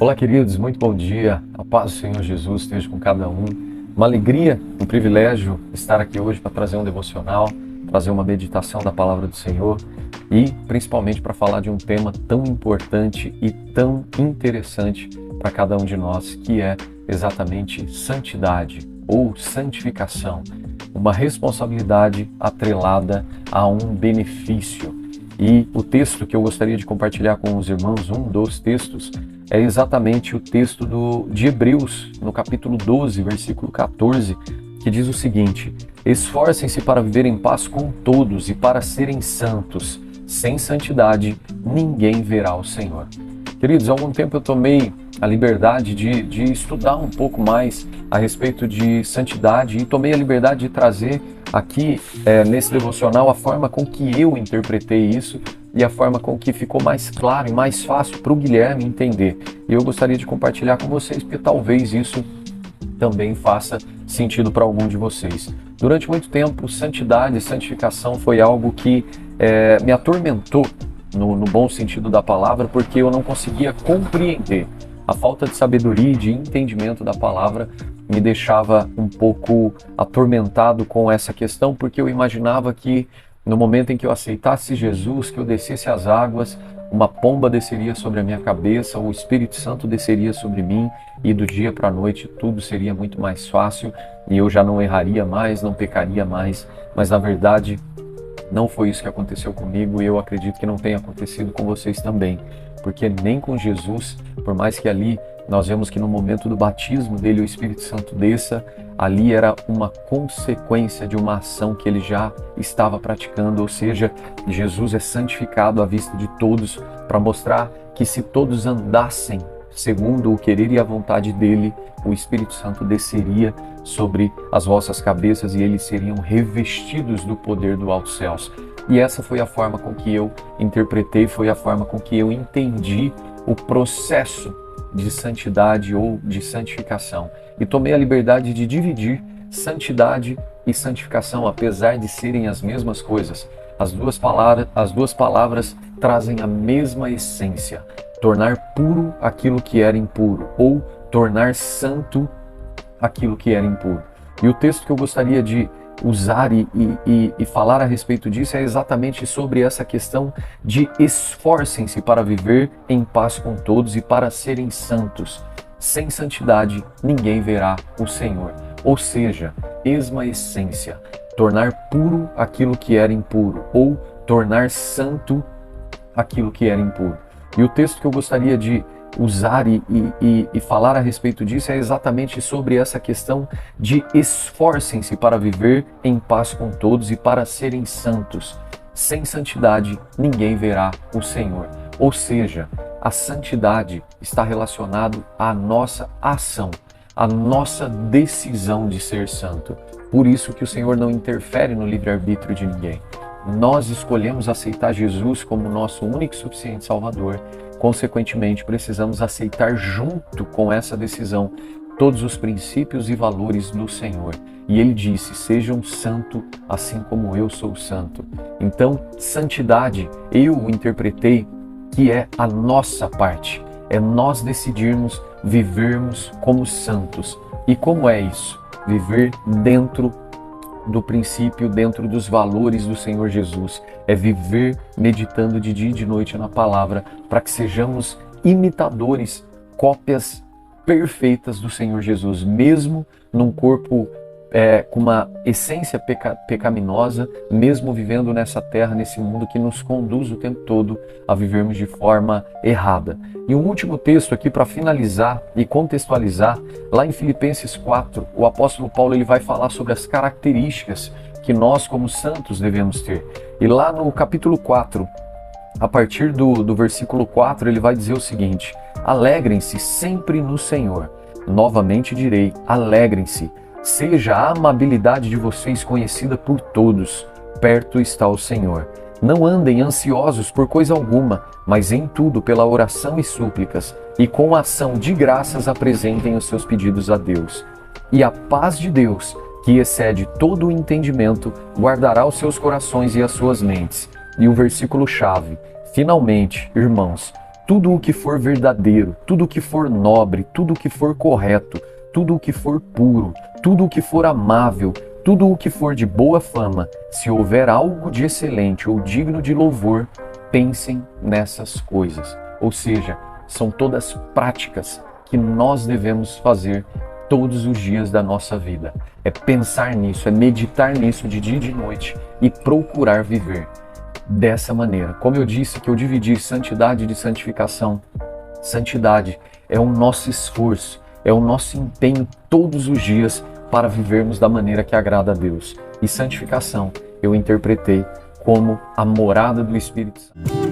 Olá, queridos, muito bom dia. A paz do Senhor Jesus esteja com cada um. Uma alegria, um privilégio estar aqui hoje para trazer um devocional, trazer uma meditação da palavra do Senhor e principalmente para falar de um tema tão importante e tão interessante para cada um de nós, que é exatamente santidade ou santificação, uma responsabilidade atrelada a um benefício. E o texto que eu gostaria de compartilhar com os irmãos, um dos textos, é exatamente o texto de Hebreus, no capítulo 12, versículo 14, que diz o seguinte: esforcem-se para viver em paz com todos e para serem santos. Sem santidade, ninguém verá o Senhor. Queridos, há algum tempo eu tomei a liberdade de estudar um pouco mais a respeito de santidade e tomei a liberdade de trazer aqui nesse devocional a forma com que eu interpretei isso e a forma com que ficou mais claro e mais fácil para o Guilherme entender. E eu gostaria de compartilhar com vocês, porque talvez isso também faça sentido para algum de vocês. Durante muito tempo, santidade e santificação foi algo que me atormentou, no bom sentido da palavra, porque eu não conseguia compreender. A falta de sabedoria e de entendimento da palavra me deixava um pouco atormentado com essa questão, porque eu imaginava que no momento em que eu aceitasse Jesus, que eu descesse as águas, uma pomba desceria sobre a minha cabeça, o Espírito Santo desceria sobre mim e do dia para a noite tudo seria muito mais fácil e eu já não erraria mais, não pecaria mais. Mas na verdade não foi isso que aconteceu comigo e eu acredito que não tenha acontecido com vocês também. Porque nem com Jesus, por mais que ali nós vemos que no momento do batismo dele o Espírito Santo desça, ali era uma consequência de uma ação que ele já estava praticando, ou seja, Jesus é santificado à vista de todos para mostrar que se todos andassem segundo o querer e a vontade dele, o Espírito Santo desceria sobre as vossas cabeças e eles seriam revestidos do poder do alto céus. E essa foi a forma com que eu interpretei, foi a forma com que eu entendi o processo de santidade ou de santificação. E tomei a liberdade de dividir santidade e santificação, apesar de serem as mesmas coisas. As duas palavras trazem a mesma essência: tornar puro aquilo que era impuro, ou tornar santo aquilo que era impuro. E o texto que eu gostaria de usar e falar a respeito disso é exatamente sobre essa questão de esforcem-se para viver em paz com todos e para serem santos. Sem santidade, ninguém verá o Senhor. Ou seja, mesma essência, tornar puro aquilo que era impuro, ou tornar santo aquilo que era impuro. E o texto que eu gostaria de usar e falar a respeito disso é exatamente sobre essa questão de esforcem-se para viver em paz com todos e para serem santos. Sem santidade, ninguém verá o Senhor. Ou seja, a santidade está relacionada à nossa ação, à nossa decisão de ser santo. Por isso que o Senhor não interfere no livre-arbítrio de ninguém. Nós escolhemos aceitar Jesus como nosso único e suficiente Salvador. Consequentemente, precisamos aceitar junto com essa decisão todos os princípios e valores do Senhor. E Ele disse: sejam santos assim como eu sou santo. Então, santidade, eu interpretei que é a nossa parte. É nós decidirmos vivermos como santos. E como é isso? Viver dentro do princípio, dentro dos valores do Senhor Jesus. É viver meditando de dia e de noite na palavra, para que sejamos imitadores, cópias perfeitas do Senhor Jesus, mesmo num corpo com uma essência pecaminosa, mesmo vivendo nessa terra, nesse mundo que nos conduz o tempo todo a vivermos de forma errada. E um último texto aqui para finalizar e contextualizar, lá em Filipenses 4, o apóstolo Paulo ele vai falar sobre as características que nós como santos devemos ter. E lá no capítulo 4, a partir do versículo 4, ele vai dizer o seguinte: alegrem-se sempre no Senhor. Novamente direi, alegrem-se. Seja a amabilidade de vocês conhecida por todos. Perto está o Senhor. Não andem ansiosos por coisa alguma, mas em tudo pela oração e súplicas, e com ação de graças apresentem os seus pedidos a Deus. E a paz de Deus, que excede todo o entendimento, guardará os seus corações e as suas mentes. E o versículo chave: finalmente, irmãos, tudo o que for verdadeiro, tudo o que for nobre, tudo o que for correto, tudo o que for puro, tudo o que for amável, tudo o que for de boa fama, se houver algo de excelente ou digno de louvor, pensem nessas coisas. Ou seja, são todas práticas que nós devemos fazer todos os dias da nossa vida. É pensar nisso, é meditar nisso de dia e de noite e procurar viver dessa maneira. Como eu disse que eu dividi santidade de santificação. Santidade é o nosso esforço, é o nosso empenho todos os dias para vivermos da maneira que agrada a Deus. E santificação eu interpretei como a morada do Espírito Santo.